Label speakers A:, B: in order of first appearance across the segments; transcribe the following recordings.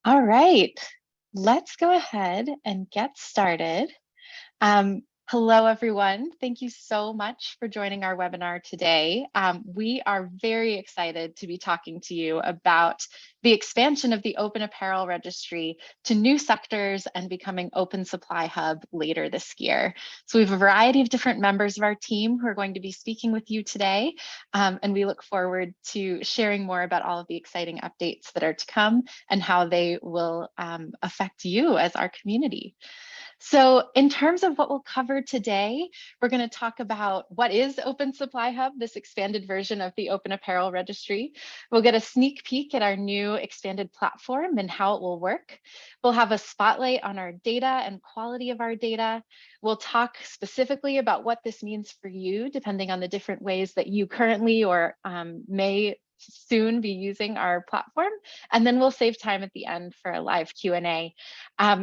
A: All right, let's go ahead and get started. Hello, everyone. Thank you so much for joining our webinar today. We are very excited to be talking to you about the expansion of the Open Apparel Registry to new sectors and becoming Open Supply Hub later this year. So we have a variety of different members of our team who are going to be speaking with you today, and we look forward to sharing more about all of the exciting updates that are to come and how they will affect you as our community. So in terms of what we'll cover today, we're going to talk about what is Open Supply Hub, this expanded version of the Open Apparel Registry. We'll get a sneak peek at our new expanded platform and how it will work. We'll have a spotlight on our data and quality of our data. We'll talk specifically about what this means for you, depending on the different ways that you currently or may soon be using our platform. And then we'll save time at the end for a live Q&A.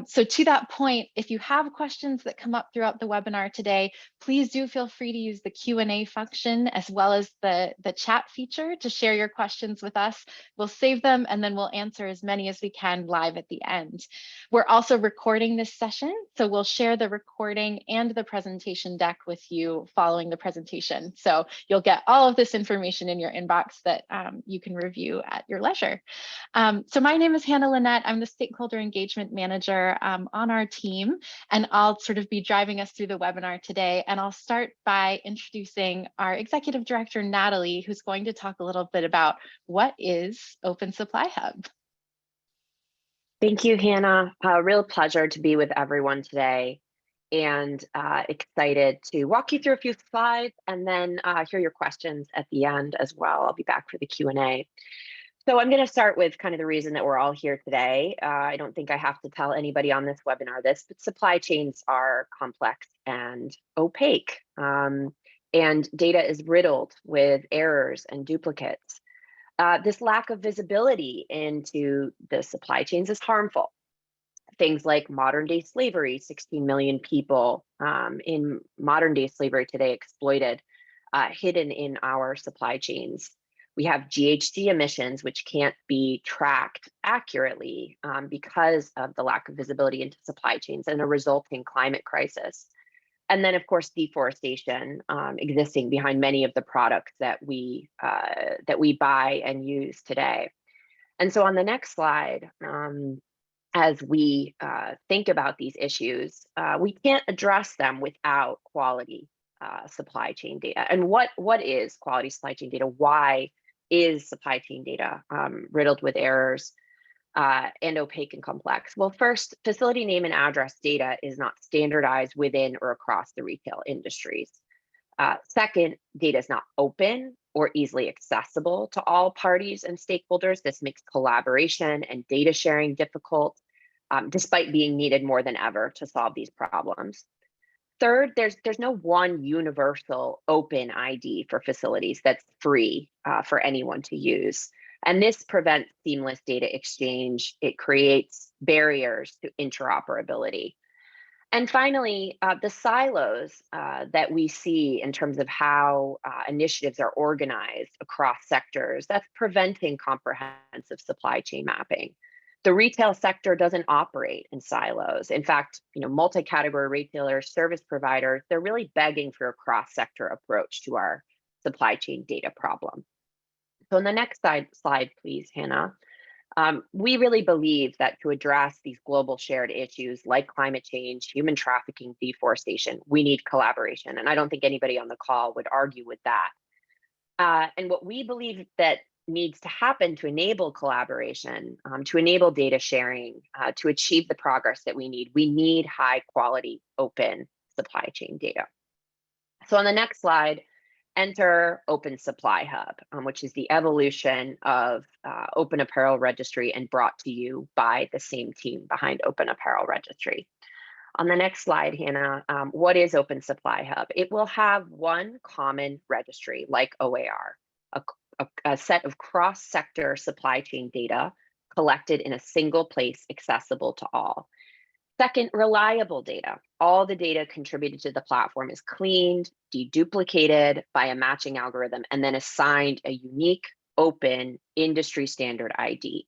A: So to that point, if you have questions that come up throughout the webinar today, please do feel free to use the Q&A function as well as the chat feature to share your questions with us. We'll save them and then we'll answer as many as we can live at the end. We're also recording this session, so we'll share the recording and the presentation deck with you following the presentation. So you'll get all of this information in your inbox that you can review at your leisure. So my name is Hannah Lynette. I'm the Stakeholder Engagement Manager on our team, and I'll sort of be driving us through the webinar today. And I'll start by introducing our Executive Director, Natalie, who's going to talk a little bit about what is Open Supply Hub.
B: Thank you, Hannah. A real pleasure to be with everyone today, and excited to walk you through a few slides and then hear your questions at the end as well. I'll be back for the Q&A. So I'm going to start with kind of the reason that we're all here today. I don't think I have to tell anybody on this webinar this, but supply chains are complex and opaque, and data is riddled with errors and duplicates. This lack of visibility into the supply chains is harmful. Things like modern day slavery, 16 million people in modern day slavery today exploited, hidden in our supply chains. We have GHG emissions, which can't be tracked accurately because of the lack of visibility into supply chains and a resulting climate crisis. And then, of course, deforestation existing behind many of the products that we buy and use today. And so on the next slide, as we think about these issues, we can't address them without quality supply chain data. And what is quality supply chain data? Why is supply chain data riddled with errors and opaque and complex? Well, first, facility name and address data is not standardized within or across the retail industries. Second, data is not open or easily accessible to all parties and stakeholders. This makes collaboration and data sharing difficult, despite being needed more than ever to solve these problems. Third, there's no one universal open ID for facilities that's free for anyone to use. And this prevents seamless data exchange. It creates barriers to interoperability. And finally, the silos that we see in terms of how initiatives are organized across sectors, that's preventing comprehensive supply chain mapping. The retail sector doesn't operate in silos. In fact, multi-category retailers, service providers, they're really begging for a cross-sector approach to our supply chain data problem. So on the next slide, please, Hannah. We really believe that to address these global shared issues like climate change, human trafficking, deforestation, we need collaboration. And I don't think anybody on the call would argue with that. And what we believe that needs to happen to enable collaboration, to enable data sharing, to achieve the progress that we need high quality open supply chain data. So on the next slide, enter Open Supply Hub, which is the evolution of Open Apparel Registry and brought to you by the same team behind Open Apparel Registry. On the next slide, Hannah, what is Open Supply Hub? It will have one common registry like OAR, a set of cross-sector supply chain data collected in a single place accessible to all. Second, reliable data. All the data contributed to the platform is cleaned, deduplicated by a matching algorithm, and then assigned a unique, open, industry standard ID.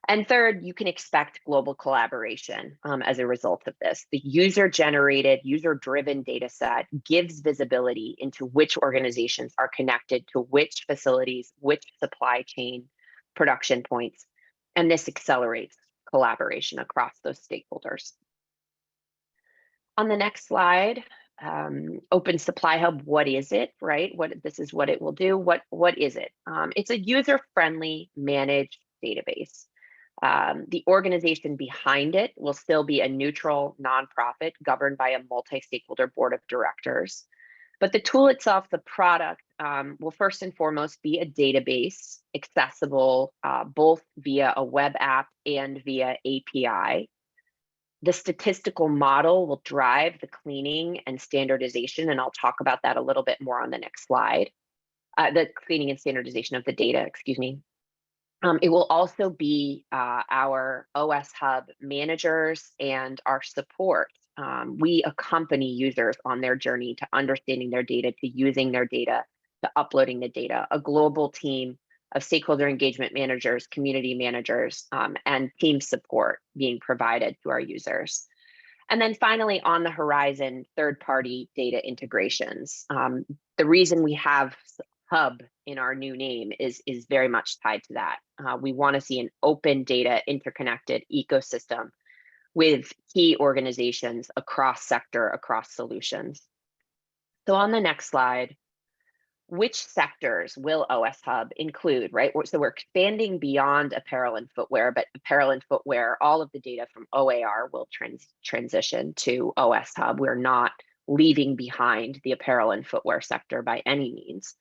B: And third, you can expect global collaboration as a result of this. The user-generated, user-driven data set gives visibility into which organizations are connected to which facilities, which supply chain production points, and this accelerates collaboration across those stakeholders. On the next slide, Open Supply Hub, what is it, right? This is what it will do. What is it? It's a user-friendly managed database. The organization behind it will still be a neutral nonprofit governed by a multi-stakeholder board of directors. But the tool itself, the product, will first and foremost be a database accessible both via a web app and via API. The statistical model will drive the cleaning and standardization, and I'll talk about that a little bit more on the next slide. The cleaning and standardization of the data, excuse me. It will also be our OS Hub managers and our support. We accompany users on their journey to understanding their data, to using their data, to uploading the data. A global team of stakeholder engagement managers, community managers, and team support being provided to our users. And then finally, on the horizon, third-party data integrations. The reason we have Hub in our new name is very much tied to that. We want to see an open data interconnected ecosystem with key organizations across sector, across solutions. So on the next slide, which sectors will OS Hub include, right? So we're expanding beyond apparel and footwear, but apparel and footwear, all of the data from OAR will transition to OS Hub. We're not leaving behind the apparel and footwear sector by any means.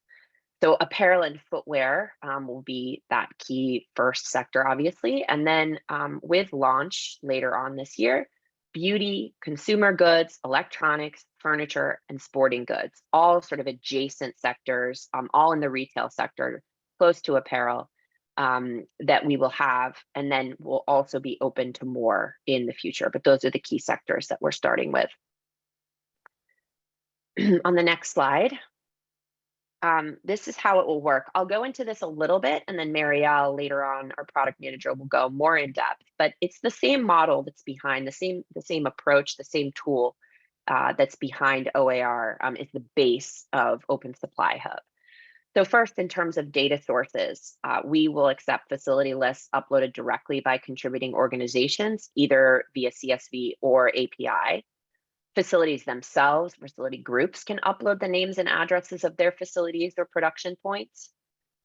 B: So apparel and footwear will be that key first sector, obviously. And then with launch later on this year, beauty, consumer goods, electronics, furniture, and sporting goods, all sort of adjacent sectors, all in the retail sector, close to apparel, that we will have. And then we'll also be open to more in the future. But those are the key sectors that we're starting with. On the next slide. This is how it will work. I'll go into this a little bit, and then Marielle later on, our product manager, will go more in depth. But it's the same model that's behind the same approach, the same tool that's behind OAR is the base of Open Supply Hub. So first, in terms of data sources, we will accept facility lists uploaded directly by contributing organizations, either via CSV or API. Facilities themselves, facility groups can upload the names and addresses of their facilities or production points.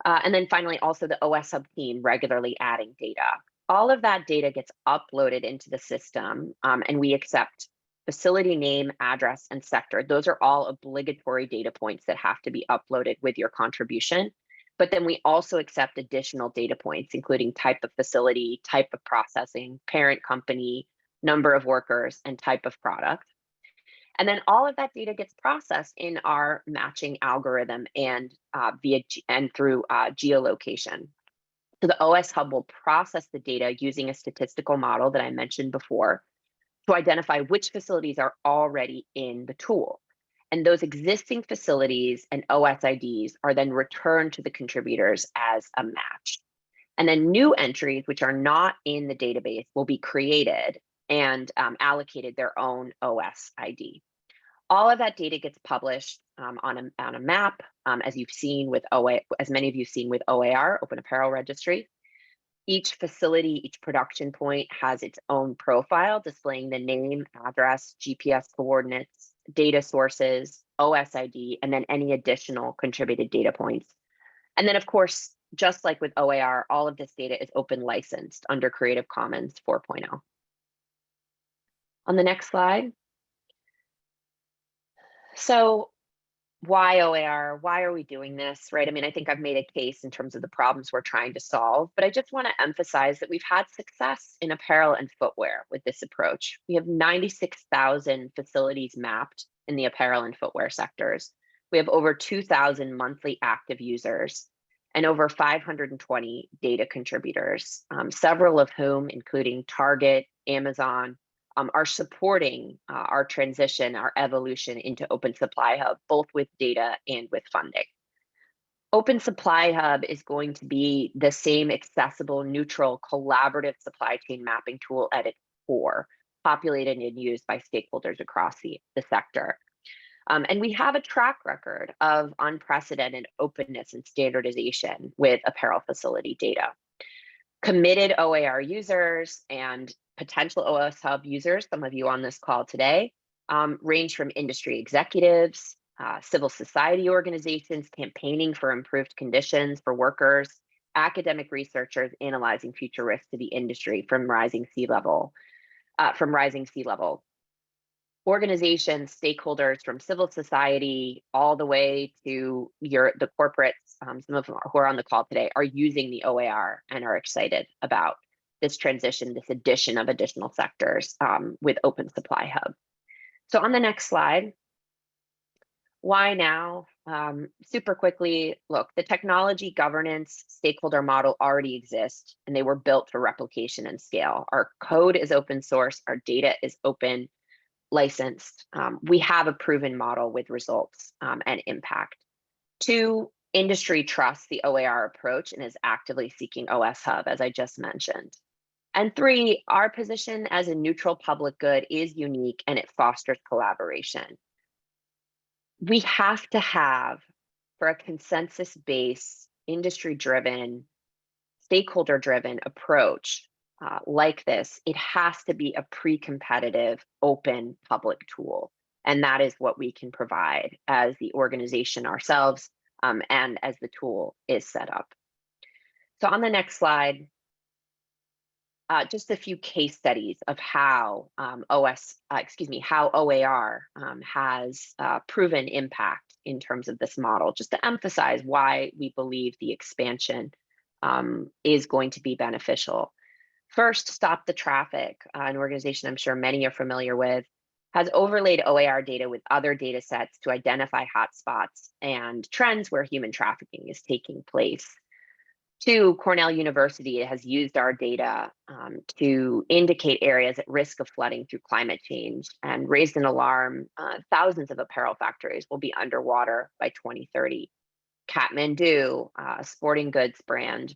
B: And then finally, also the OS Hub team regularly adding data. All of that data gets uploaded into the system, and we accept facility name, address, and sector. Those are all obligatory data points that have to be uploaded with your contribution. But then we also accept additional data points, including type of facility, type of processing, parent company, number of workers, and type of product. And then all of that data gets processed in our matching algorithm and through geolocation. So the OS Hub will process the data using a statistical model that I mentioned before to identify which facilities are already in the tool. And those existing facilities and OS IDs are then returned to the contributors as a match. And then new entries, which are not in the database, will be created and allocated their own OS ID. All of that data gets published on a map, as you've seen with as many of you have seen with OAR, Open Apparel Registry. Each facility, each production point has its own profile displaying the name, address, GPS coordinates, data sources, OS ID, and then any additional contributed data points. And then, of course, just like with OAR, all of this data is open licensed under Creative Commons 4.0. On the next slide. So why OAR? Why are we doing this, right? I mean, I think I've made a case in terms of the problems we're trying to solve, but I just want to emphasize that we've had success in apparel and footwear with this approach. We have 96,000 facilities mapped in the apparel and footwear sectors. We have over 2,000 monthly active users and over 520 data contributors, several of whom, including Target, Amazon, are supporting our transition, our evolution into Open Supply Hub, both with data and with funding. Open Supply Hub is going to be the same accessible, neutral, collaborative supply chain mapping tool at its core, populated and used by stakeholders across the sector. And we have a track record of unprecedented openness and standardization with apparel facility data. Committed OAR users and potential OS Hub users, some of you on this call today, range from industry executives, civil society organizations campaigning for improved conditions for workers, academic researchers analyzing future risks to the industry from rising sea level, organizations, stakeholders from civil society, all the way to the corporates. Some of them who are on the call today are using the OAR and are excited about this transition, this addition of additional sectors with Open Supply Hub. So on the next slide, why now? Super quickly, look, the technology governance stakeholder model already exists, and they were built for replication and scale. Our code is open source, our data is open, licensed. We have a proven model with results and impact. 2, industry trusts the OAR approach and is actively seeking OS Hub, as I just mentioned. And 3, our position as a neutral public good is unique and it fosters collaboration. We have to have, for a consensus-based, industry-driven, stakeholder-driven approach like this, it has to be a pre-competitive, open public tool. And that is what we can provide as the organization ourselves and as the tool is set up. So on the next slide, just a few case studies of how how OAR has proven impact in terms of this model, just to emphasize why we believe the expansion is going to be beneficial. First, Stop the Traffic, an organization I'm sure many are familiar with, has overlaid OAR data with other data sets to identify hotspots and trends where human trafficking is taking place. 2, Cornell University has used our data to indicate areas at risk of flooding through climate change and raised an alarm. Thousands of apparel factories will be underwater by 2030. Kathmandu, a sporting goods brand,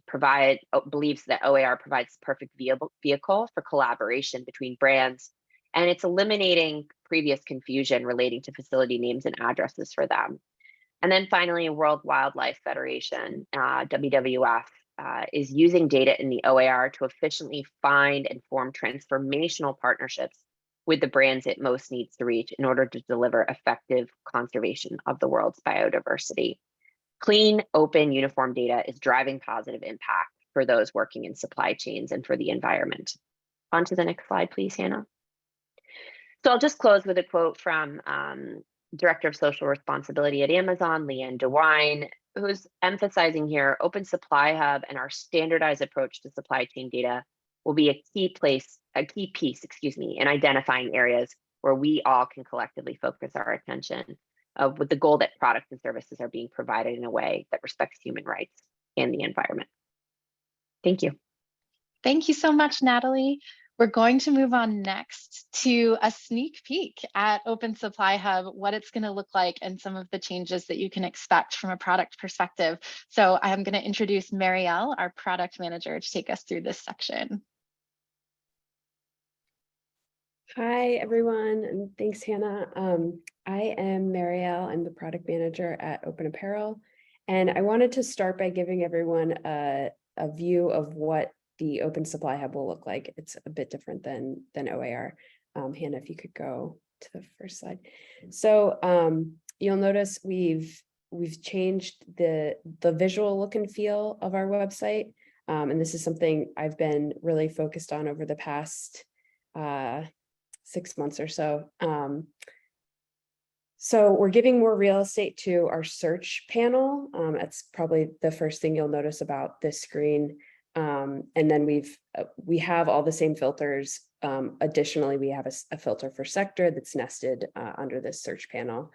B: believes that OAR provides the perfect vehicle for collaboration between brands, and it's eliminating previous confusion relating to facility names and addresses for them. And then finally, World Wildlife Federation, WWF, is using data in the OAR to efficiently find and form transformational partnerships with the brands it most needs to reach in order to deliver effective conservation of the world's biodiversity. Clean, open, uniform data is driving positive impact for those working in supply chains and for the environment. On to the next slide, please, Hannah. So I'll just close with a quote from Director of Social Responsibility at Amazon, Leanne DeWine, who's emphasizing here, Open Supply Hub and our standardized approach to supply chain data will be a key piece, in identifying areas where we all can collectively focus our attention with the goal that products and services are being provided in a way that respects human rights and the environment. Thank you.
A: Thank you so much, Natalie. We're going to move on next to a sneak peek at Open Supply Hub, what it's going to look like, and some of the changes that you can expect from a product perspective. So I'm going to introduce Marielle, our product manager, to take us through this section.
C: Hi, everyone, and thanks, Hannah. I am Marielle. I'm the product manager at Open Apparel, and I wanted to start by giving everyone a view of what the Open Supply Hub will look like. It's a bit different than OAR. Hannah, if you could go to the first slide. So you'll notice we've changed the visual look and feel of our website, and this is something I've been really focused on over the past 6 months or so. So we're giving more real estate to our search panel. That's probably the first thing you'll notice about this screen. And then we have all the same filters. Additionally, we have a filter for sector that's nested under this search panel.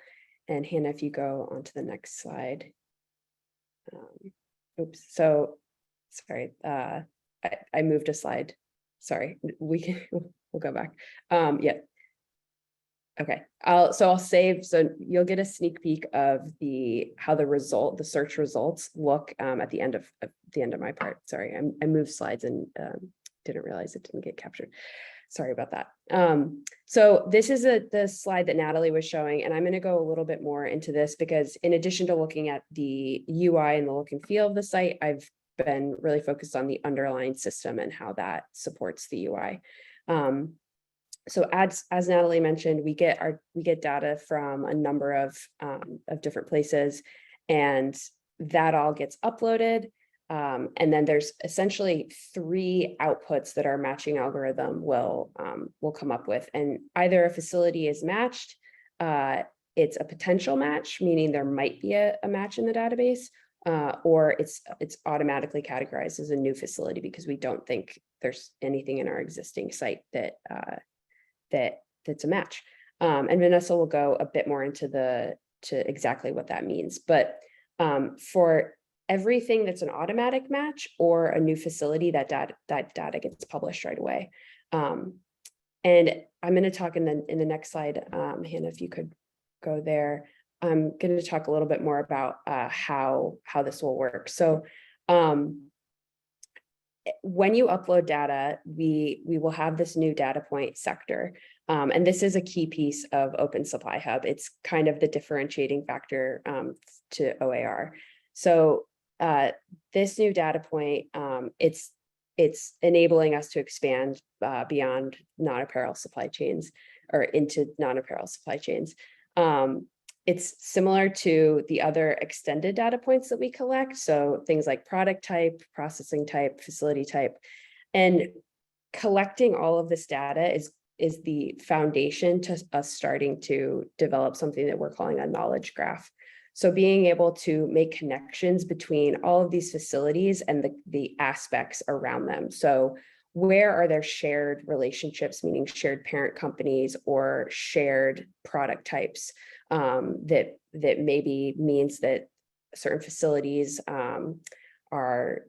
C: And Hannah, if you go on to the next slide. Oops, so sorry, I moved a slide. Sorry, we'll go back. Yeah. Okay, I'll save, so you'll get a sneak peek of how the search results look at the end of my part. Sorry, I moved slides and didn't realize it didn't get captured. Sorry about that. So this is the slide that Natalie was showing, and I'm going to go a little bit more into this because in addition to looking at the UI and the look and feel of the site, I've been really focused on the underlying system and how that supports the UI. So as Natalie mentioned, we get data from a number of different places, and that all gets uploaded. And then there's essentially 3 outputs that our matching algorithm will come up with. And either a facility is matched, it's a potential match, meaning there might be a match in the database, or it's automatically categorized as a new facility because we don't think there's anything in our existing site that's a match. And Vanessa will go a bit more into exactly what that means. But for everything that's an automatic match or a new facility, that data gets published right away. And I'm going to talk in the next slide, Hannah, if you could go there. I'm going to talk a little bit more about how this will work. So when you upload data, we will have this new data point sector. And this is a key piece of Open Supply Hub. It's kind of the differentiating factor to OAR. So this new data point, it's enabling us to expand beyond non-apparel supply chains or into non-apparel supply chains. It's similar to the other extended data points that we collect. So things like product type, processing type, facility type, and collecting all of this data is the foundation to us starting to develop something that we're calling a knowledge graph. So being able to make connections between all of these facilities and the aspects around them. So where are there shared relationships, meaning shared parent companies or shared product types that maybe means that certain facilities are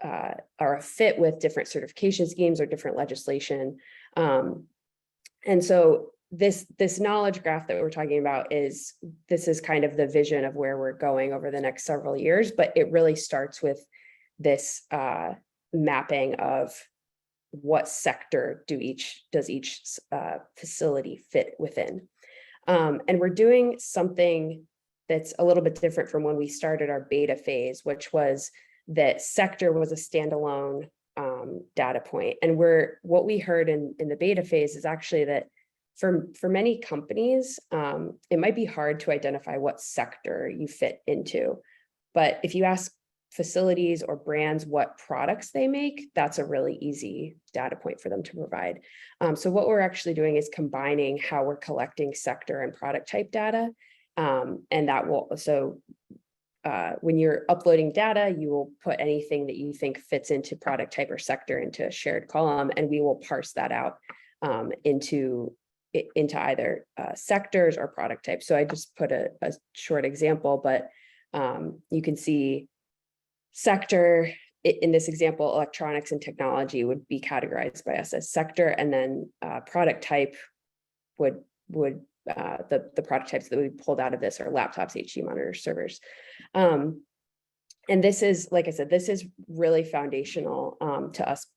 C: a fit with different certification schemes or different legislation. And so this knowledge graph that we're talking about is kind of the vision of where we're going over the next several years, but it really starts with this mapping of what sector does each facility fit within. And we're doing something that's a little bit different from when we started our beta phase, which was that sector was a standalone data point. And what we heard in the beta phase is actually that for many companies, it might be hard to identify what sector you fit into. But if you ask facilities or brands what products they make, that's a really easy data point for them to provide. So what we're actually doing is combining how we're collecting sector and product type data. And that will, so when you're uploading data, you will put anything that you think fits into product type or sector into a shared column, and we will parse that out into either sectors or product types. So I just put a short example, but you can see sector in this example, electronics and technology would be categorized by us as sector, and then product type would the product types that we pulled out of this are laptops, HD monitors, servers. And this is, like I said, this is really foundational to us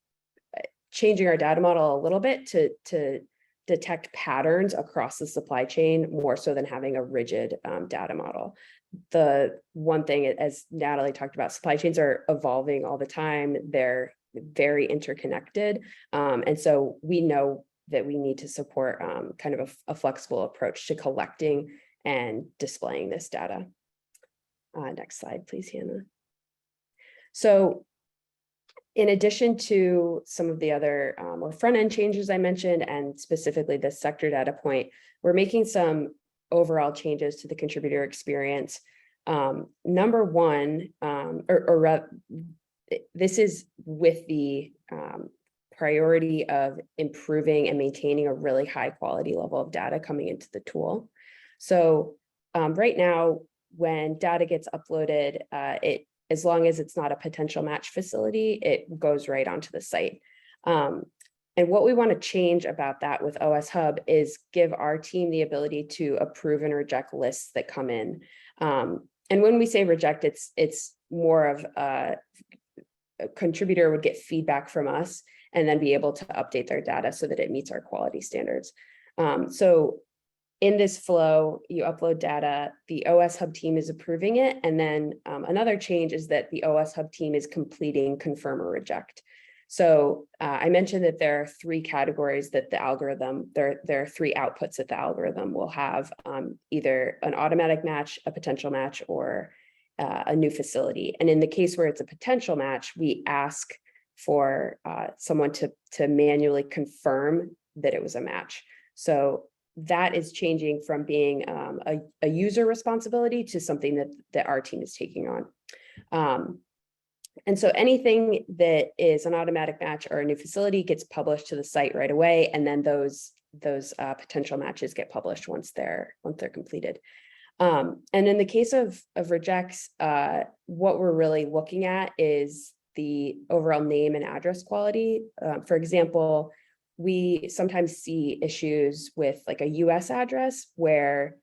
C: changing our data model a little bit to detect patterns across the supply chain more so than having a rigid data model. The one thing, as Natalie talked about, supply chains are evolving all the time. They're very interconnected. And so we know that we need to support kind of a flexible approach to collecting and displaying this data. Next slide, please, Hannah. So in addition to some of the other more front-end changes I mentioned, and specifically the sector data point, we're making some overall changes to the contributor experience. Number one, this is with the priority of improving and maintaining a really high quality level of data coming into the tool. So right now, when data gets uploaded, as long as it's not a potential match facility, it goes right onto the site. And what we want to change about that with OS Hub is give our team the ability to approve and reject lists that come in. And when we say reject, it's more of a contributor would get feedback from us and then be able to update their data so that it meets our quality standards. So in this flow, you upload data, the OS Hub team is approving it. And then another change is that the OS Hub team is completing confirm or reject. So I mentioned that there are 3 categories that the algorithm, there are 3 outputs that the algorithm will have, either an automatic match, a potential match, or a new facility. And in the case where it's a potential match, we ask for someone to manually confirm that it was a match. So that is changing from being a user responsibility to something that our team is taking on. And so anything that is an automatic match or a new facility gets published to the site right away, and then those potential matches get published once they're completed. And in the case of rejects, what we're really looking at is the overall name and address quality. For example, we sometimes see issues with like a US address where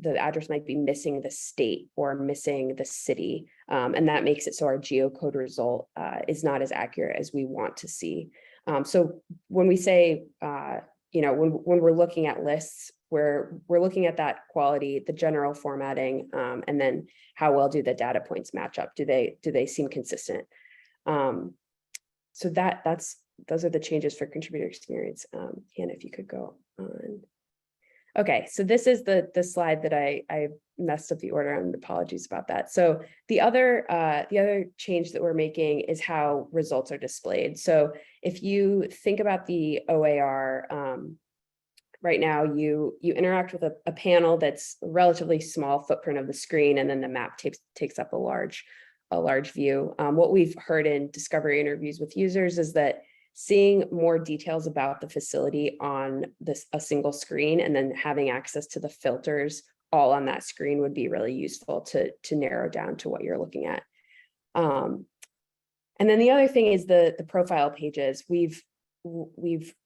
C: the address might be missing the state or missing the city. And that makes it so our geocode result is not as accurate as we want to see. So when we say, when we're looking at lists, we're looking at that quality, the general formatting, and then how well do the data points match up? Do they seem consistent? So those are the changes for contributor experience. Hannah, if you could go on. Okay, so this is the slide that I messed up the order on. Apologies about that. So the other change that we're making is how results are displayed. So if you think about the OAR, right now you interact with a panel that's a relatively small footprint of the screen, and then the map takes up a large view. What we've heard in discovery interviews with users is that seeing more details about the facility on a single screen and then having access to the filters all on that screen would be really useful to narrow down to what you're looking at. And then the other thing is the profile pages. We've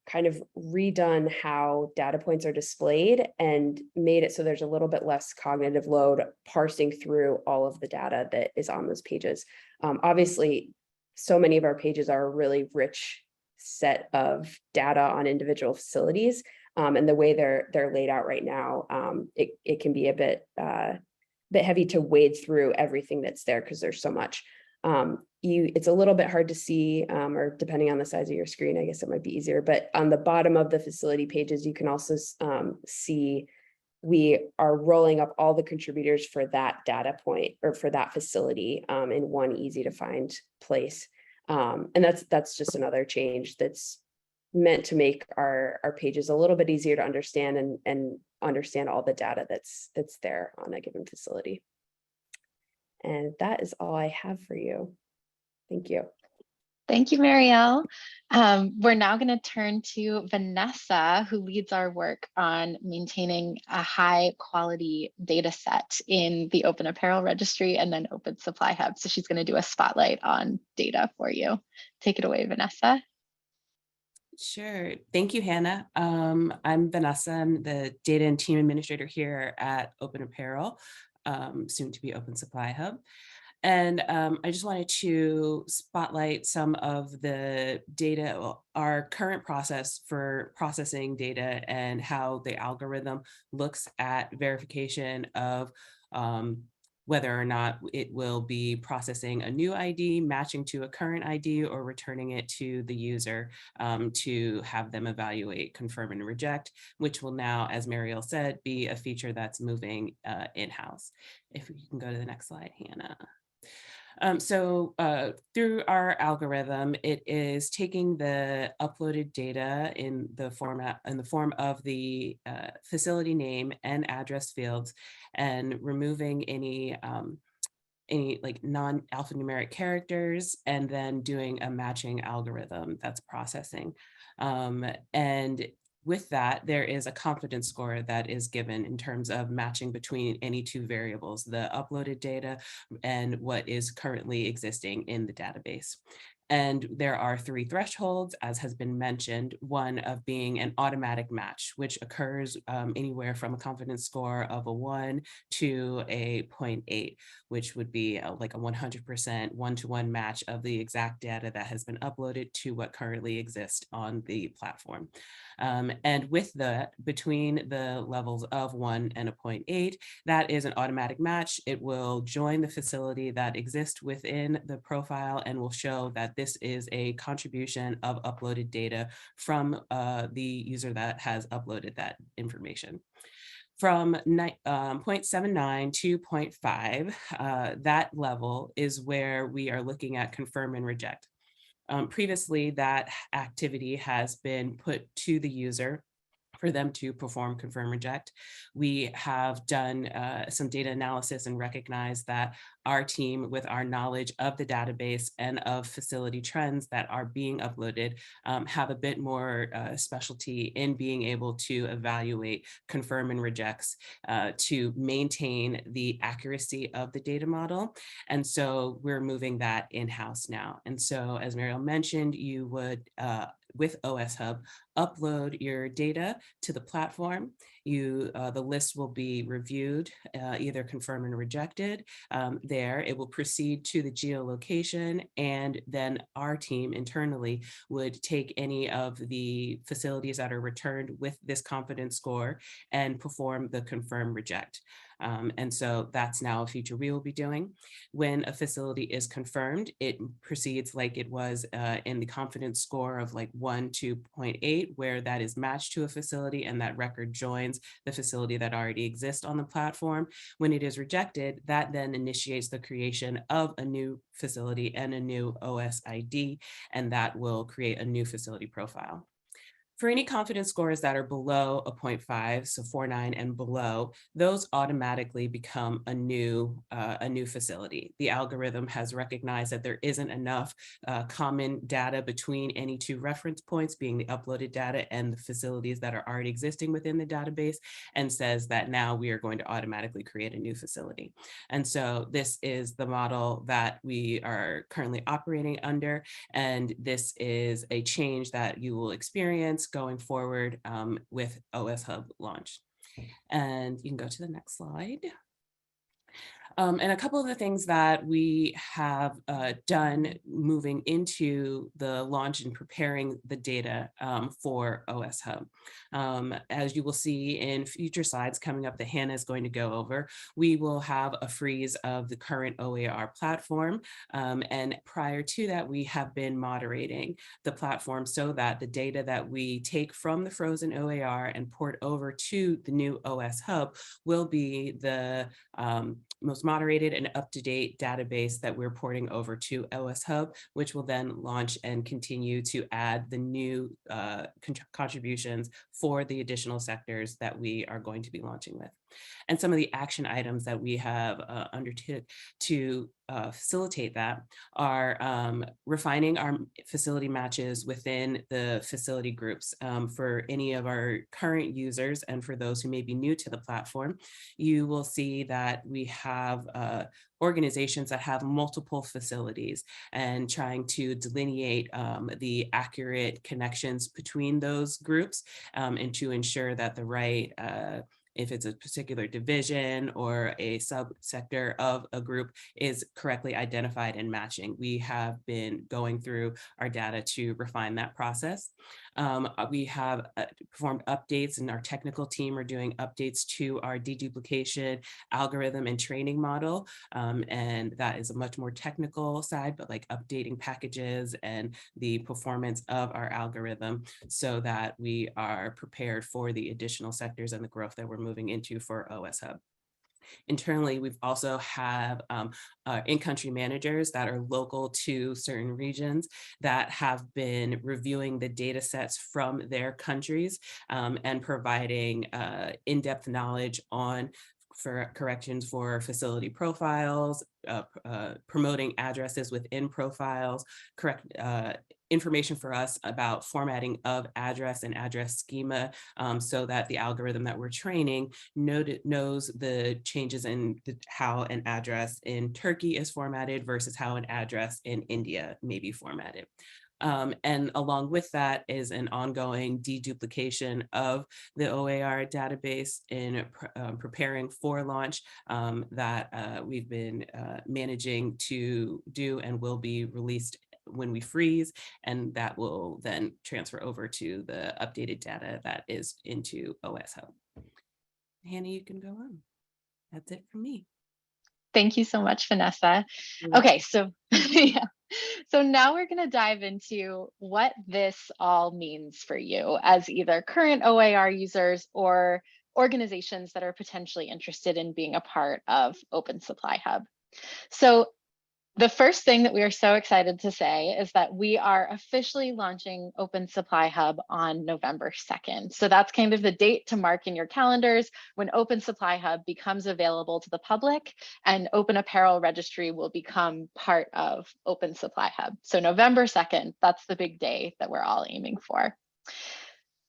C: kind of redone how data points are displayed and made it so there's a little bit less cognitive load parsing through all of the data that is on those pages. Obviously, so many of our pages are a really rich set of data on individual facilities, and the way they're laid out right now, it can be a bit heavy to wade through everything that's there because there's so much. It's a little bit hard to see, or depending on the size of your screen, I guess it might be easier. But on the bottom of the facility pages, you can also see we are rolling up all the contributors for that data point or for that facility in one easy to find place. And that's just another change that's meant to make our pages a little bit easier to understand and understand all the data that's there on a given facility. And that is all I have for you. Thank you.
A: Thank you, Marielle. We're now going to turn to Vanessa, who leads our work on maintaining a high quality data set in the Open Apparel Registry and then Open Supply Hub. So she's going to do a spotlight on data for you. Take it away, Vanessa.
D: Sure. Thank you, Hannah. I'm Vanessa. I'm the data and team administrator here at Open Apparel, soon to be Open Supply Hub. And I just wanted to spotlight some of the data, our current process for processing data and how the algorithm looks at verification of whether or not it will be processing a new ID, matching to a current ID, or returning it to the user to have them evaluate, confirm, and reject, which will now, as Marielle said, be a feature that's moving in-house. If you can go to the next slide, Hannah. So through our algorithm, it is taking the uploaded data in the form of the facility name and address fields and removing any like non-alphanumeric characters, and then doing a matching algorithm that's processing. And with that, there is a confidence score that is given in terms of matching between any two variables, the uploaded data and what is currently existing in the database. And there are 3 thresholds, as has been mentioned, one of being an automatic match, which occurs anywhere from a confidence score of a 1 to a 0.8, which would be like a 100% one-to-one match of the exact data that has been uploaded to what currently exists on the platform. And with that, between the levels of 1 and a 0.8, that is an automatic match. It will join the facility that exists within the profile and will show that this is a contribution of uploaded data from the user that has uploaded that information. From 0.79 to 0.5, that level is where we are looking at confirm and reject. Previously, that activity has been put to the user for them to perform confirm reject. We have done some data analysis and recognized that our team, with our knowledge of the database and of facility trends that are being uploaded, have a bit more specialty in being able to evaluate confirm and rejects to maintain the accuracy of the data model. And so we're moving that in-house now. And so, as Mariel mentioned, you would, with OS Hub, upload your data to the platform. The list will be reviewed, either confirmed and rejected. There, it will proceed to the geolocation, and then our team internally would take any of the facilities that are returned with this confidence score and perform the confirm reject. And so that's now a feature we will be doing. When a facility is confirmed, it proceeds like it was in the confidence score of like 1 to 0.8, where that is matched to a facility and that record joins the facility that already exists on the platform. When it is rejected, that then initiates the creation of a new facility and a new OS ID, and that will create a new facility profile. For any confidence scores that are below a 0.5, so 4.9 and below, those automatically become a new facility. The algorithm has recognized that there isn't enough common data between any 2 reference points, being the uploaded data and the facilities that are already existing within the database, and says that now we are going to automatically create a new facility. And so this is the model that we are currently operating under, and this is a change that you will experience going forward with OS Hub launch. And you can go to the next slide. And a couple of the things that we have done moving into the launch and preparing the data for OS Hub. As you will see in future slides coming up that Hannah is going to go over, we will have a freeze of the current OER platform. And prior to that, we have been moderating the platform so that the data that we take from the frozen OER and port over to the new OS Hub will be the most moderated and up-to-date database that we're porting over to OS Hub, which will then launch and continue to add the new contributions for the additional sectors that we are going to be launching with. And some of the action items that we have undertook to facilitate that are refining our facility matches within the facility groups for any of our current users, and for those who may be new to the platform. You will see that we have organizations that have multiple facilities, and trying to delineate the accurate connections between those groups and to ensure that the right if it's a particular division or a subsector of a group is correctly identified and matching. We have been going through our data to refine that process. We have performed updates, and our technical team are doing updates to our deduplication algorithm and training model. And that is a much more technical side, but like updating packages and the performance of our algorithm so that we are prepared for the additional sectors and the growth that we're moving into for OS Hub. Internally, we've also have in-country managers that are local to certain regions that have been reviewing the data sets from their countries and providing in-depth knowledge on for corrections for facility profiles, promoting addresses within profiles, correct information for us about formatting of address and address schema, so that the algorithm that we're training knows the changes in how an address in Turkey is formatted versus how an address in India may be formatted. And along with that is an ongoing deduplication of the OAR database in preparing for launch that we've been managing to do and will be released when we freeze, and that will then transfer over to the updated data that is into OS Hub. Hannah, you can go on. That's it from me.
A: Thank you so much, Vanessa. Okay, so yeah. So now we're going to dive into what this all means for you as either current OAR users or organizations that are potentially interested in being a part of Open Supply Hub. So the first thing that we are so excited to say is that we are officially launching Open Supply Hub on November 2nd. So that's kind of the date to mark in your calendars when Open Supply Hub becomes available to the public and Open Apparel Registry will become part of Open Supply Hub. So November 2nd, that's the big day that we're all aiming for.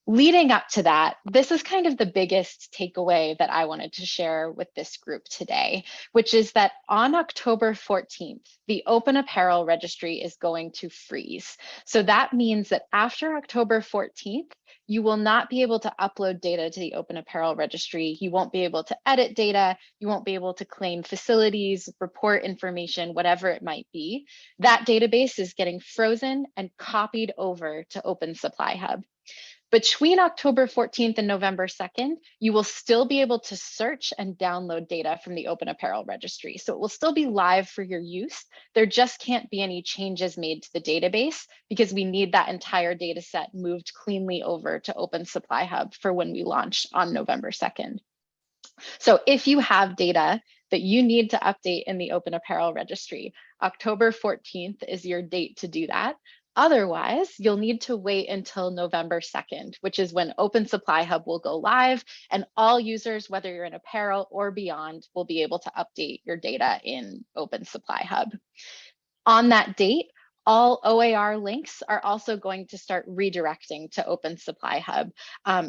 A: Leading up to that, this is kind of the biggest takeaway that I wanted to share with this group today, which is that on October 14th, the Open Apparel Registry is going to freeze. So that means that after October 14th, you will not be able to upload data to the Open Apparel Registry. You won't be able to edit data. You won't be able to claim facilities, report information, whatever it might be. That database is getting frozen and copied over to Open Supply Hub. Between October 14th and November 2nd, you will still be able to search and download data from the Open Apparel Registry. So it will still be live for your use. There just can't be any changes made to the database because we need that entire data set moved cleanly over to Open Supply Hub for when we launch on November 2nd. So if you have data that you need to update in the Open Apparel Registry, October 14th is your date to do that. Otherwise, you'll need to wait until November 2nd, which is when Open Supply Hub will go live and all users, whether you're in apparel or beyond, will be able to update your data in Open Supply Hub. On that date, all OAR links are also going to start redirecting to Open Supply Hub.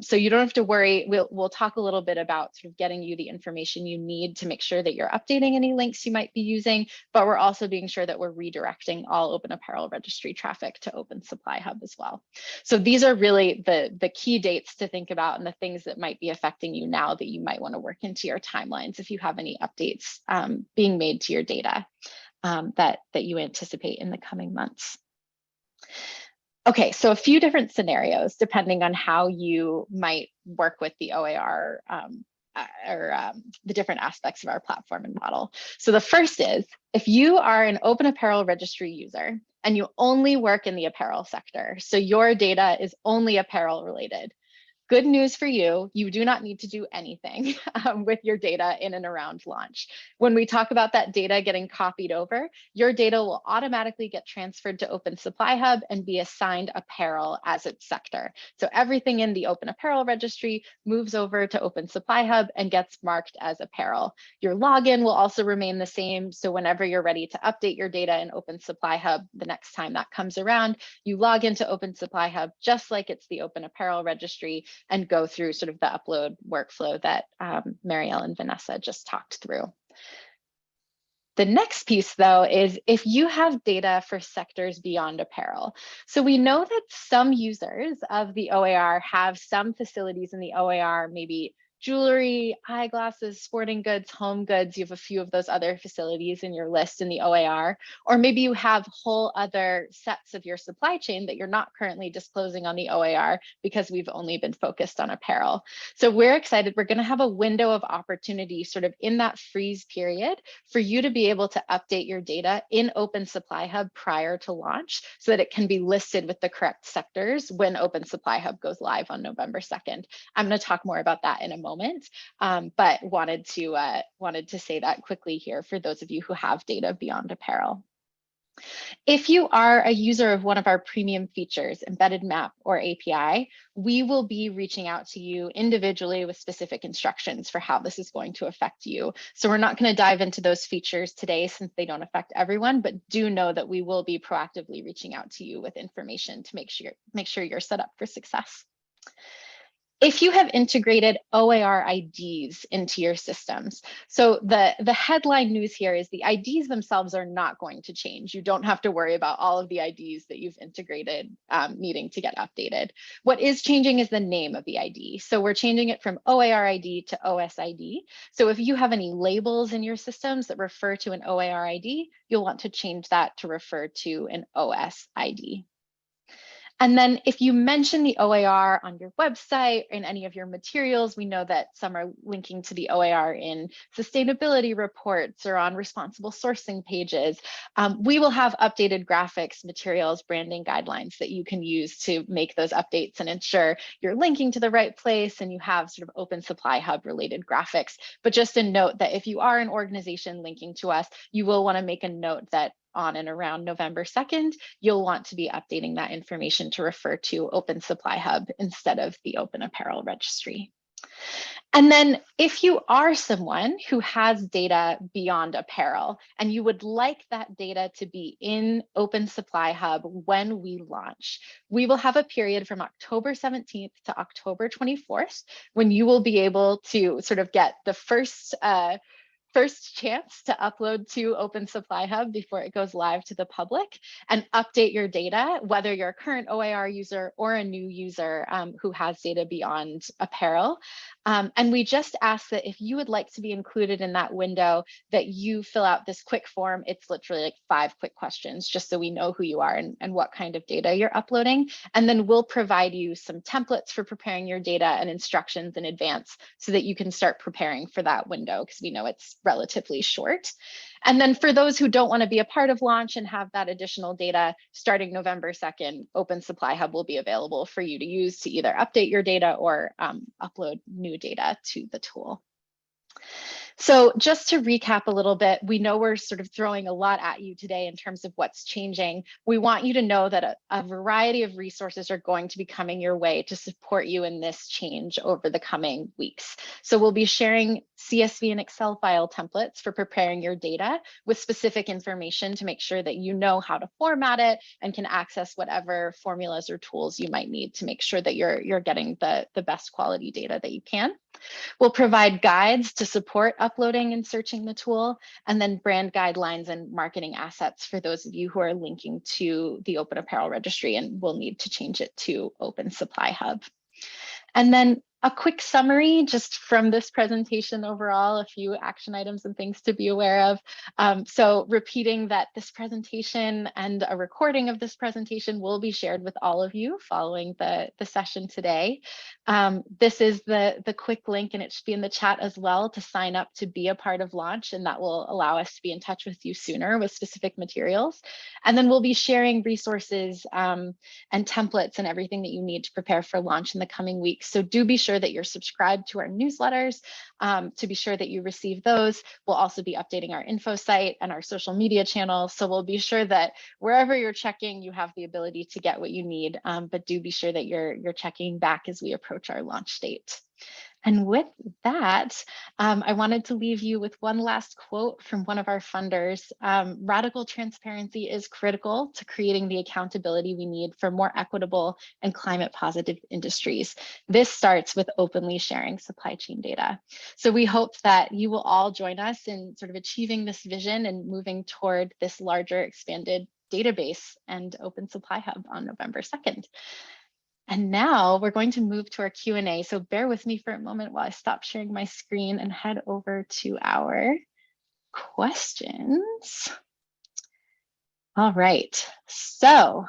A: So you don't have to worry. We'll talk a little bit about sort of getting you the information you need to make sure that you're updating any links you might be using, but we're also being sure that we're redirecting all Open Apparel Registry traffic to Open Supply Hub as well. So these are really the key dates to think about and the things that might be affecting you now that you might want to work into your timelines if you have any updates being made to your data. That you anticipate in the coming months. Okay, so a few different scenarios depending on how you might work with the OAR the different aspects of our platform and model. So the first is, if you are an Open Apparel Registry user and you only work in the apparel sector, so your data is only apparel related, good news for you, you do not need to do anything with your data in and around launch. When we talk about that data getting copied over, your data will automatically get transferred to Open Supply Hub and be assigned apparel as its sector. So everything in the Open Apparel Registry moves over to Open Supply Hub and gets marked as apparel. Your login will also remain the same. So whenever you're ready to update your data in Open Supply Hub, the next time that comes around, you log into Open Supply Hub just like it's the Open Apparel Registry and go through sort of the upload workflow that Marielle and Vanessa just talked through. The next piece, though, is if you have data for sectors beyond apparel. So we know that some users of the OAR have some facilities in the OAR, maybe jewelry, eyeglasses, sporting goods, home goods. You have a few of those other facilities in your list in the OAR, or maybe you have whole other sets of your supply chain that you're not currently disclosing on the OAR because we've only been focused on apparel. So we're excited. We're going to have a window of opportunity sort of in that freeze period for you to be able to update your data in Open Supply Hub prior to launch so that it can be listed with the correct sectors when Open Supply Hub goes live on November 2nd. I'm going to talk more about that in a moment, but wanted to say that quickly here for those of you who have data beyond apparel. If you are a user of one of our premium features, embedded map or API, we will be reaching out to you individually with specific instructions for how this is going to affect you. So we're not going to dive into those features today since they don't affect everyone, but do know that we will be proactively reaching out to you with information to make sure you're set up for success. If you have integrated OAR IDs into your systems, so the headline news here is the IDs themselves are not going to change. You don't have to worry about all of the IDs that you've integrated needing to get updated. What is changing is the name of the ID. So we're changing it from OAR ID to OS ID. So if you have any labels in your systems that refer to an OAR ID, you'll want to change that to refer to an OS ID. And then if you mention the OAR on your website, in any of your materials, we know that some are linking to the OAR in sustainability reports or on responsible sourcing pages. We will have updated graphics, materials, branding guidelines that you can use to make those updates and ensure you're linking to the right place and you have sort of Open Supply Hub related graphics. But just a note that if you are an organization linking to us, you will want to make a note that on and around November 2nd, you'll want to be updating that information to refer to Open Supply Hub instead of the Open Apparel Registry. And then if you are someone who has data beyond apparel and you would like that data to be in Open Supply Hub when we launch, we will have a period from October 17th to October 24th when you will be able to sort of get the first chance to upload to Open Supply Hub before it goes live to the public and update your data, whether you're a current OAR user or a new user who has data beyond apparel. And we just ask that if you would like to be included in that window, that you fill out this quick form. It's literally like 5 quick questions, just so we know who you are and what kind of data you're uploading. And then we'll provide you some templates for preparing your data and instructions in advance so that you can start preparing for that window, because we know it's relatively short. And then for those who don't want to be a part of launch and have that additional data, starting November 2nd, Open Supply Hub will be available for you to use to either update your data or upload new data to the tool. So just to recap a little bit, we know we're sort of throwing a lot at you today in terms of what's changing. We want you to know that a variety of resources are going to be coming your way to support you in this change over the coming weeks. So we'll be sharing CSV and Excel file templates for preparing your data with specific information to make sure that you know how to format it and can access whatever formulas or tools you might need to make sure that you're getting the best quality data that you can. We'll provide guides to support uploading and searching the tool, and then brand guidelines and marketing assets for those of you who are linking to the Open Apparel Registry and will need to change it to Open Supply Hub. And then a quick summary just from this presentation overall, a few action items and things to be aware of. So repeating that this presentation and a recording of this presentation will be shared with all of you following the session today. This is the quick link, and it should be in the chat as well, to sign up to be a part of launch, and that will allow us to be in touch with you sooner with specific materials. And then we'll be sharing resources and templates and everything that you need to prepare for launch in the coming weeks. So do be sure that you're subscribed to our newsletters to be sure that you receive those. We'll also be updating our info site and our social media channels. So we'll be sure that wherever you're checking, you have the ability to get what you need, but do be sure that you're checking back as we approach our launch date. And with that, I wanted to leave you with one last quote from one of our funders. Radical transparency is critical to creating the accountability we need for more equitable and climate positive industries. This starts with openly sharing supply chain data. So we hope that you will all join us in sort of achieving this vision and moving toward this larger expanded database and Open Supply Hub on November 2nd. And now we're going to move to our Q&A. So bear with me for a moment while I stop sharing my screen and head over to our questions. All right, so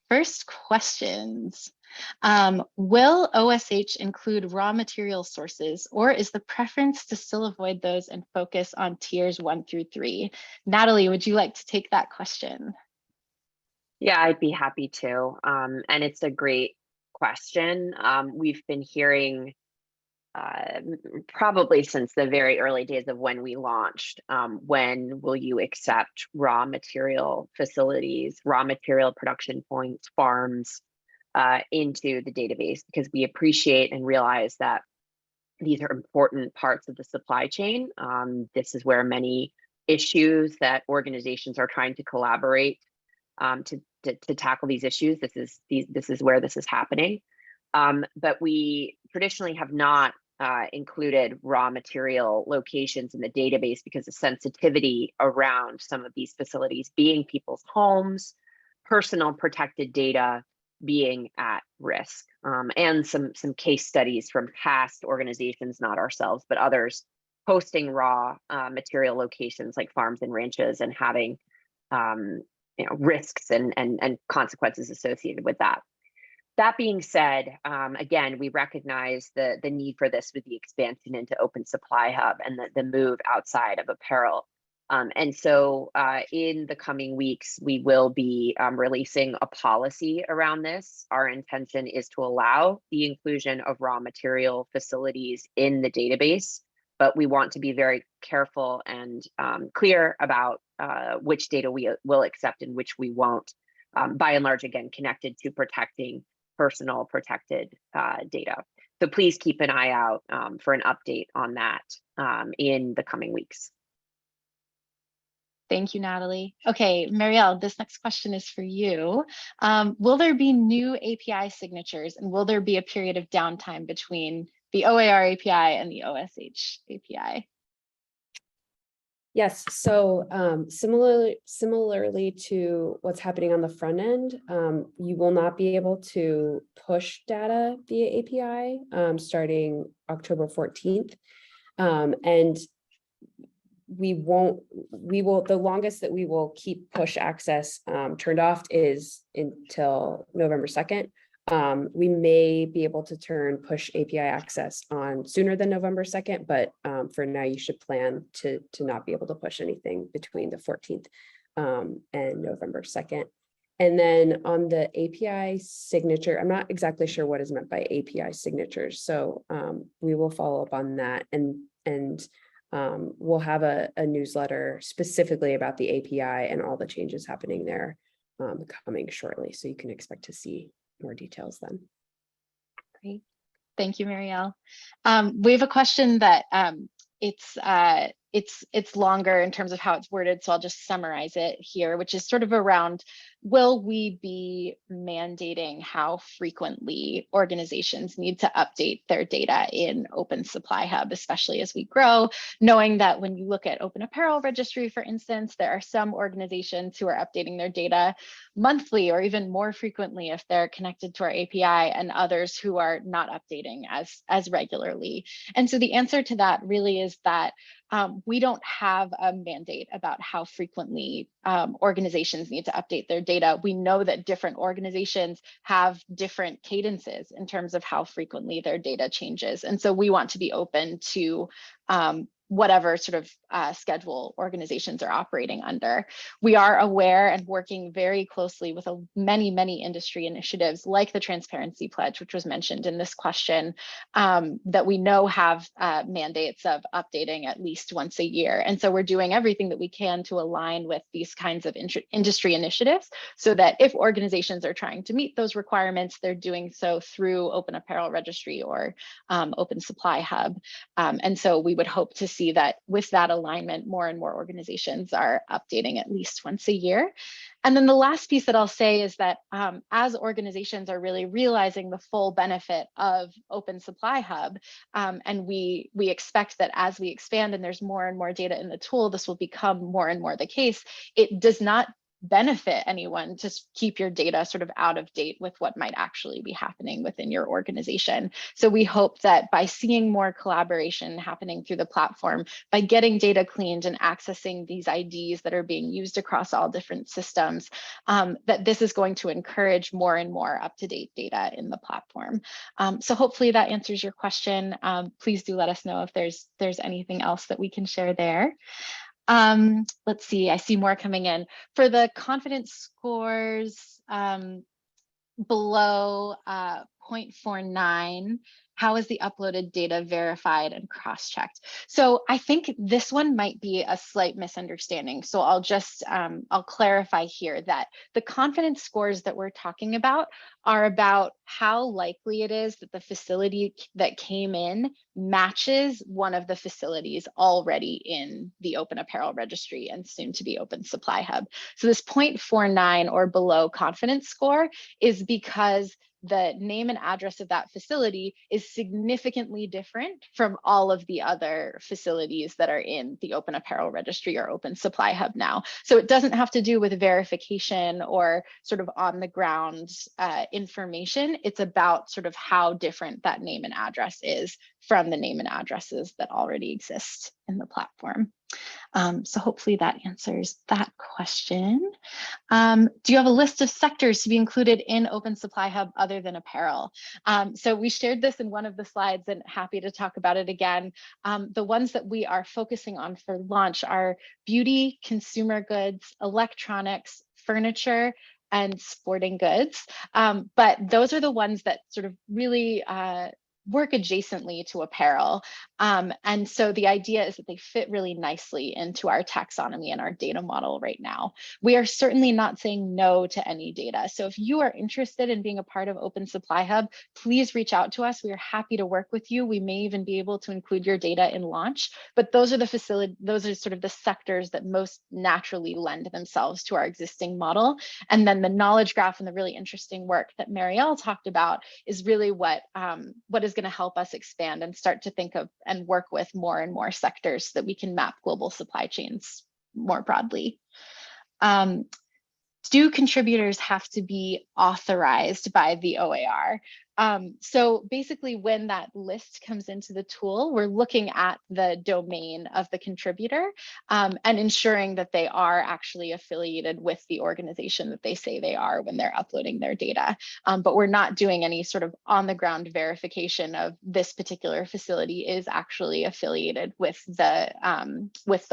A: first questions. Will OSH include raw material sources, or is the preference to still avoid those and focus on tiers 1 through 3? Natalie, would you like to take that question?
B: Yeah, I'd be happy to. And it's a great question. We've been hearing probably since the very early days of when we launched. When will you accept raw material facilities, raw material production points, farms into the database? Because we appreciate and realize that these are important parts of the supply chain. This is where many issues that organizations are trying to collaborate to tackle these issues. This is where this is happening. But we traditionally have not included raw material locations in the database because the sensitivity around some of these facilities being people's homes, personal protected data being at risk, and some case studies from past organizations, not ourselves, but others, posting raw material locations like farms and ranches and having risks and consequences associated with that. That being said, again, we recognize the need for this with the expansion into Open Supply Hub and the move outside of apparel. And so in the coming weeks, we will be releasing a policy around this. Our intention is to allow the inclusion of raw material facilities in the database, but we want to be very careful and clear about which data we will accept and which we won't, by and large, again, connected to protecting personal protected data. So please keep an eye out for an update on that in the coming weeks.
A: Thank you, Natalie. Okay, Marielle, this next question is for you. Will there be new API signatures, and will there be a period of downtime between the OAR API and the OSH API?
C: Yes, so similarly to what's happening on the front end, you will not be able to push data via API starting October 14th. And the longest that we will keep push access turned off is until November 2nd. We may be able to turn push API access on sooner than November 2nd, but for now you should plan to not be able to push anything between the 14th and November 2nd. And then on the API signature, I'm not exactly sure what is meant by API signatures. So we will follow up on that, and we'll have a newsletter specifically about the API and all the changes happening there coming shortly. So you can expect to see more details then.
A: Great. Thank you, Marielle. We have a question that it's longer in terms of how it's worded, so I'll just summarize it here, which is sort of around, will we be mandating how frequently organizations need to update their data in Open Supply Hub, especially as we grow, knowing that when you look at Open Apparel Registry, for instance, there are some organizations who are updating their data monthly or even more frequently if they're connected to our API, and others who are not updating as regularly. And so the answer to that really is that we don't have a mandate about how frequently organizations need to update their data. We know that different organizations have different cadences in terms of how frequently their data changes. And so we want to be open to whatever sort of schedule organizations are operating under. We are aware and working very closely with many industry initiatives like the Transparency Pledge, which was mentioned in this question, that we know have mandates of updating at least once a year. And so we're doing everything that we can to align with these kinds of industry initiatives so that if organizations are trying to meet those requirements, they're doing so through Open Apparel Registry or Open Supply Hub. And so we would hope to see that with that alignment, more and more organizations are updating at least once a year. And then the last piece that I'll say is that as organizations are really realizing the full benefit of Open Supply Hub, and we expect that as we expand and there's more and more data in the tool, this will become more and more the case. It does not benefit anyone to keep your data sort of out of date with what might actually be happening within your organization. So we hope that by seeing more collaboration happening through the platform, by getting data cleaned and accessing these IDs that are being used across all different systems, that this is going to encourage more and more up-to-date data in the platform. So hopefully that answers your question. Please do let us know if there's anything else that we can share there. Let's see, I see more coming in. For the confidence scores below 0.49, How is the uploaded data verified and cross-checked? So I think this one might be a slight misunderstanding. So I'll just, I'll clarify here that the confidence scores that we're talking about are about how likely it is that the facility that came in matches one of the facilities already in the Open Apparel Registry and soon to be Open Supply Hub. So this 0.49 or below confidence score is because the name and address of that facility is significantly different from all of the other facilities that are in the Open Apparel Registry or Open Supply Hub now. So it doesn't have to do with verification or sort of on the ground information. It's about sort of how different that name and address is from the name and addresses that already exist in the platform. So hopefully that answers that question. Do you have a list of sectors to be included in Open Supply Hub other than apparel? So we shared this in one of the slides and happy to talk about it again. The ones that we are focusing on for launch are beauty, consumer goods, electronics, furniture, and sporting goods. But those are the ones that sort of really work adjacently to apparel. And so the idea is that they fit really nicely into our taxonomy and our data model right now. We are certainly not saying no to any data. So if you are interested in being a part of Open Supply Hub, please reach out to us. We are happy to work with you. We may even be able to include your data in launch, but those are sort of the sectors that most naturally lend themselves to our existing model. And then the knowledge graph and the really interesting work that Marielle talked about is really what is going to help us expand and start to think of and work with more and more sectors so that we can map global supply chains more broadly. Do contributors have to be authorized by the OAR? So basically when that list comes into the tool, we're looking at the domain of the contributor and ensuring that they are actually affiliated with the organization that they say they are when they're uploading their data. But we're not doing any sort of on the ground verification of this particular facility is actually affiliated with the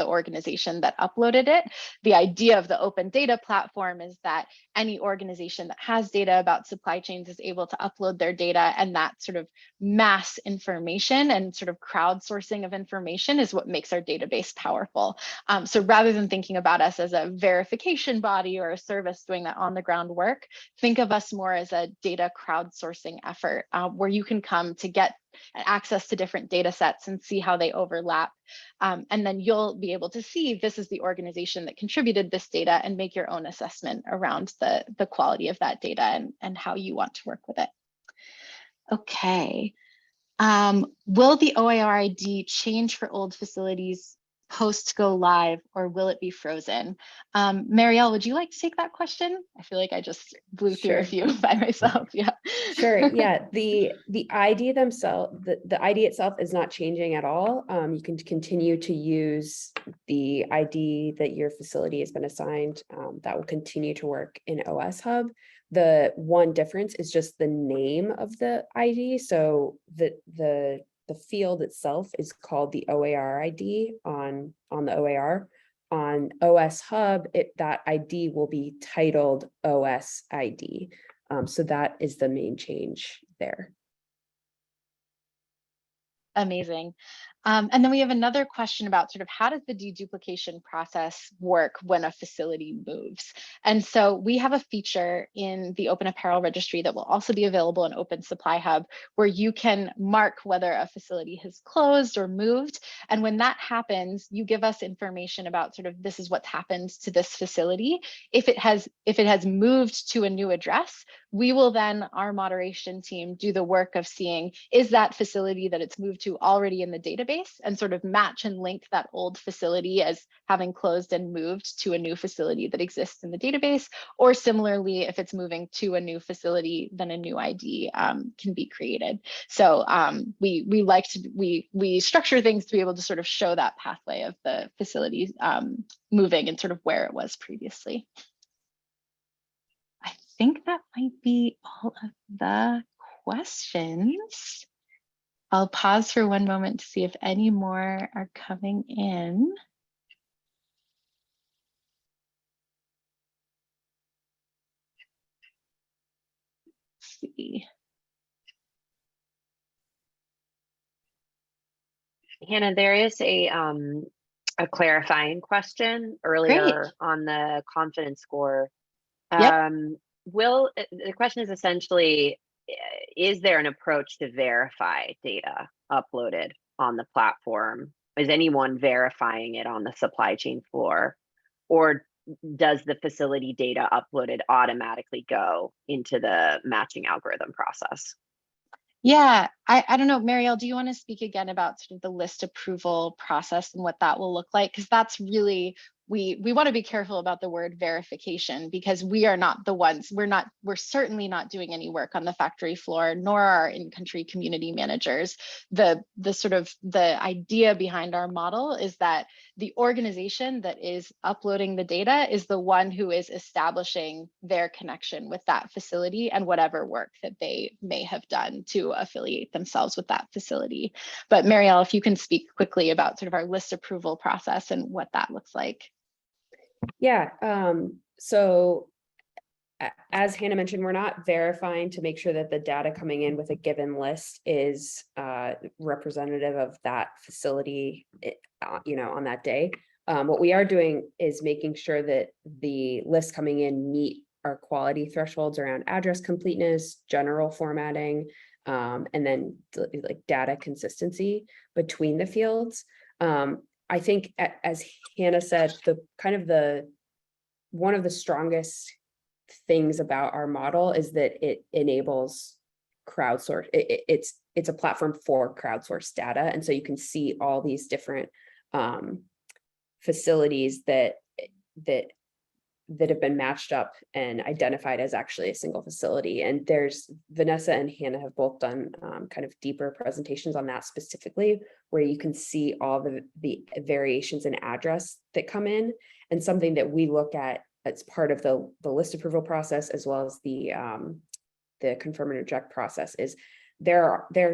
A: organization that uploaded it. The idea of the open data platform is that any organization that has data about supply chains is able to upload their data, and that sort of mass information and sort of crowdsourcing of information is what makes our database powerful. So rather than thinking about us as a verification body or a service doing that on the ground work, think of us more as a data crowdsourcing effort where you can come to get access to different data sets and see how they overlap. And then you'll be able to see this is the organization that contributed this data and make your own assessment around the quality of that data and how you want to work with it. Okay. Will the OAR ID change for old facilities post go live, or will it be frozen? Marielle, would you like to take that question? I feel like I just blew through a few by myself. Yeah.
C: Sure. Yeah. The ID themselves, the ID itself is not changing at all. You can continue to use the ID that your facility has been assigned. That will continue to work in OS Hub. The one difference is just the name of the ID. So the field itself is called the OAR ID on the OAR. On OS Hub, that ID will be titled OS ID. So that is the main change there.
A: Amazing. And then we have another question about sort of how does the deduplication process work when a facility moves? And so we have a feature in the Open Apparel Registry that will also be available in Open Supply Hub, where you can mark whether a facility has closed or moved. And when that happens, you give us information about sort of this is what's happened to this facility. If it has moved to a new address, we will then, our moderation team, do the work of seeing, is that facility that it's moved to already in the database, and sort of match and link that old facility as having closed and moved to a new facility that exists in the database. Or similarly, if it's moving to a new facility, then a new ID can be created. So we structure things to be able to sort of show that pathway of the facility moving and sort of where it was previously. I think that might be all of the questions. I'll pause for one moment to see if any more are coming in. Let's see.
B: Hannah, there is a clarifying question
A: Great.
B: earlier on the confidence score.
A: Yep.
B: The question is essentially, is there an approach to verify data uploaded on the platform? Is anyone verifying it on the supply chain floor? Or does the facility data uploaded automatically go into the matching algorithm process?
A: Yeah, I don't know, Marielle, do you want to speak again about sort of the list approval process and what that will look like? Because that's really, we want to be careful about the word verification, because we are not the ones, we're certainly not doing any work on the factory floor, nor are in-country community managers. The sort of the idea behind our model is that the organization that is uploading the data is the one who is establishing their connection with that facility and whatever work that they may have done to affiliate themselves with that facility. But Marielle, if you can speak quickly about sort of our list approval process and what that looks like.
C: Yeah, so as Hannah mentioned, we're not verifying to make sure that the data coming in with a given list is representative of that facility, on that day. What we are doing is making sure that the lists coming in meet our quality thresholds around address completeness, general formatting, and then like data consistency between the fields. I think, as Hannah said, one of the strongest things about our model is that it enables crowdsource. It's a platform for crowdsourced data, and so you can see all these different facilities that have been matched up and identified as actually a single facility. And there's Vanessa and Hannah have both done kind of deeper presentations on that specifically, where you can see all the variations in address that come in. And something that we look at as part of the list approval process, as well as the confirm and reject process, is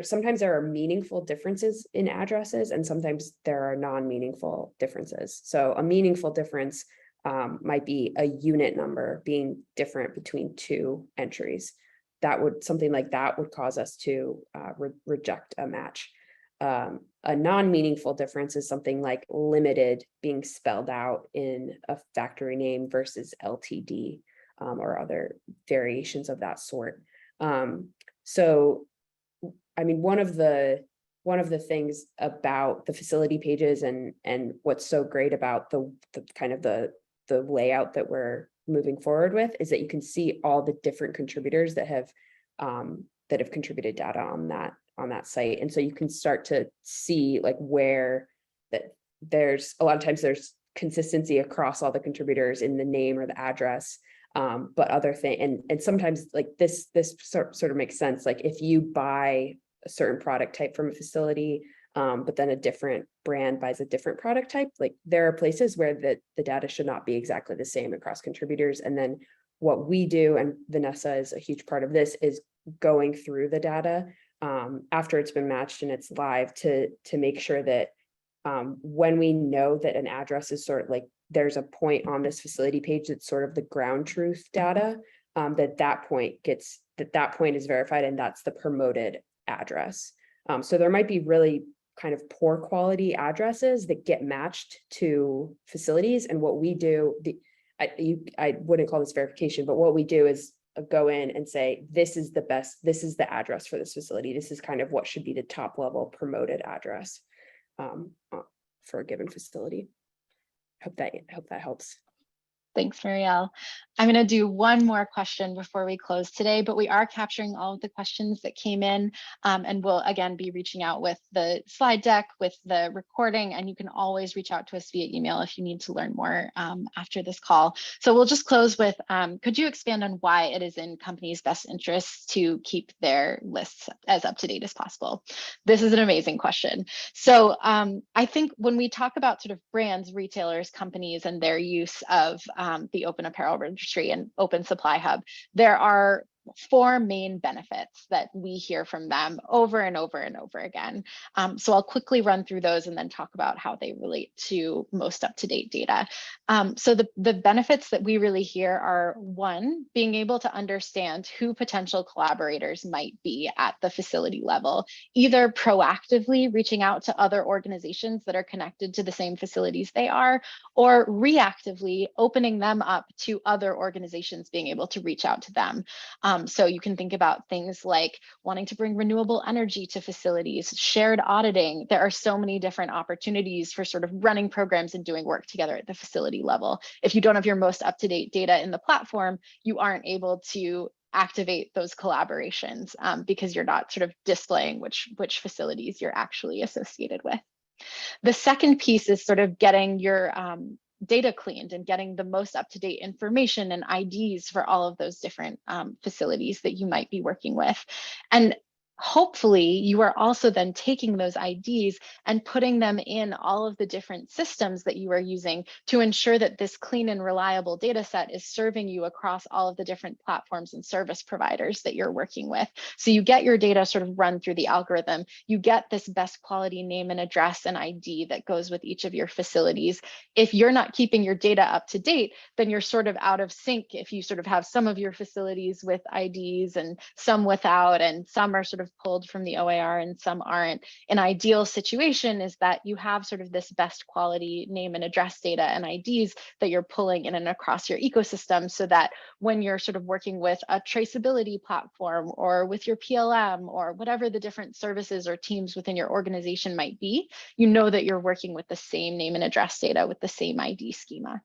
C: sometimes there are meaningful differences in addresses, and sometimes there are non-meaningful differences. So a meaningful difference might be a unit number being different between two entries. Something like that would cause us to reject a match. A non-meaningful difference is something like limited being spelled out in a factory name versus LTD, or other variations of that sort. So, I mean, one of the things about the facility pages and what's so great about the kind of the layout that we're moving forward with is that you can see all the different contributors that have contributed data on that site. And so you can start to see like where that there's a lot of times there's consistency across all the contributors in the name or the address. But other thing, and sometimes like this sort of makes sense. Like if you buy a certain product type from a facility, but then a different brand buys a different product type, like there are places where the data should not be exactly the same across contributors. And then what we do, and Vanessa is a huge part of this, is going through the data after it's been matched and it's live to make sure that when we know that an address is sort of like there's a point on this facility page that's sort of the ground truth data, that point is verified, and that's the promoted address. So there might be really kind of poor quality addresses that get matched to facilities, and what we do, I wouldn't call this verification, but what we do is go in and say, this is the address for this facility. This is kind of what should be the top level promoted address for a given facility. Hope that helps.
A: Thanks, Marielle. I'm going to do one more question before we close today, but we are capturing all of the questions that came in, and we'll again be reaching out with the slide deck, with the recording, and you can always reach out to us via email if you need to learn more after this call. So we'll just close with, could you expand on why it is in companies' best interests to keep their lists as up to date as possible? This is an amazing question. So I think when we talk about sort of brands, retailers, companies, and their use of the Open Apparel Registry and Open Supply Hub, there are four main benefits that we hear from them over and over and over again. So I'll quickly run through those and then talk about how they relate to most up-to-date data. So the benefits that we really hear are, one, being able to understand who potential collaborators might be at the facility level, either proactively reaching out to other organizations that are connected to the same facilities they are, or reactively opening them up to other organizations being able to reach out to them. So you can think about things like wanting to bring renewable energy to facilities, shared auditing. There are so many different opportunities for sort of running programs and doing work together at the facility level. If you don't have your most up-to-date data in the platform, you aren't able to activate those collaborations because you're not sort of displaying which facilities you're actually associated with. The second piece is sort of getting your data cleaned and getting the most up-to-date information and IDs for all of those different facilities that you might be working with. And hopefully you are also then taking those IDs and putting them in all of the different systems that you are using to ensure that this clean and reliable data set is serving you across all of the different platforms and service providers that you're working with. So you get your data sort of run through the algorithm, you get this best quality name and address and ID that goes with each of your facilities. If you're not keeping your data up to date, then you're sort of out of sync. If you sort of have some of your facilities with IDs and some without, and some are sort of pulled from the OAR and some aren't. An ideal situation is that you have sort of this best quality name and address data and IDs that you're pulling in and across your ecosystem, so that when you're sort of working with a traceability platform or with your PLM or whatever the different services or teams within your organization might be, you know that you're working with the same name and address data with the same ID schema.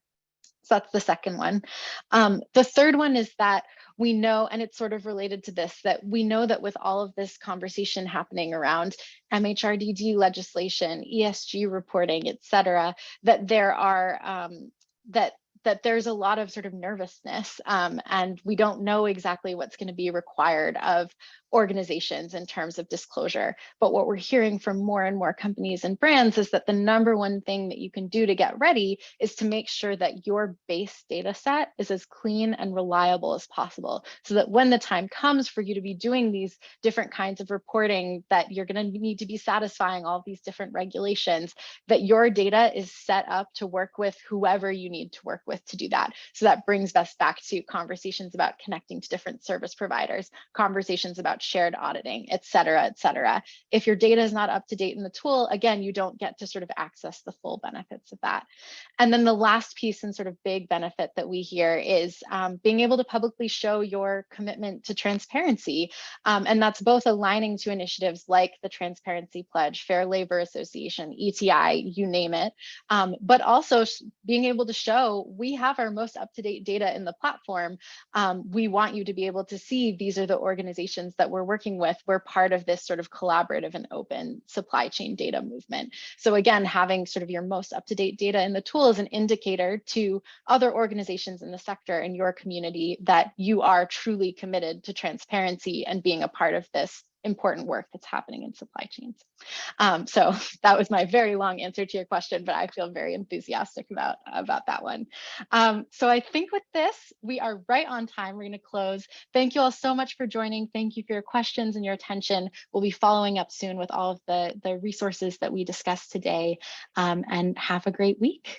A: So that's the second one. The third one is that we know, and it's sort of related to this, that we know that with all of this conversation happening around MHRDD legislation, ESG reporting, et cetera, that there are, that there's a lot of sort of nervousness, and we don't know exactly what's going to be required of organizations in terms of disclosure. But what we're hearing from more and more companies and brands is that the number one thing that you can do to get ready is to make sure that your base data set is as clean and reliable as possible, so that when the time comes for you to be doing these different kinds of reporting, that you're going to need to be satisfying all of these different regulations, that your data is set up to work with whoever you need to work with to do that. So that brings us back to conversations about connecting to different service providers, conversations about shared auditing, et cetera, et cetera. If your data is not up to date in the tool, again, you don't get to sort of access the full benefits of that. And then the last piece and sort of big benefit that we hear is being able to publicly show your commitment to transparency. And that's both aligning to initiatives like the Transparency Pledge, Fair Labor Association, ETI, you name it, but also being able to show we have our most up-to-date data in the platform. We want you to be able to see these are the organizations that we're working with. We're part of this sort of collaborative and open supply chain data movement. So again, having sort of your most up-to-date data in the tool is an indicator to other organizations in the sector and your community that you are truly committed to transparency and being a part of this important work that's happening in supply chains. So that was my very long answer to your question, but I feel very enthusiastic about that one. So I think with this, we are right on time. We're going to close. Thank you all so much for joining. Thank you for your questions and your attention. We'll be following up soon with all of the resources that we discussed today, and have a great week.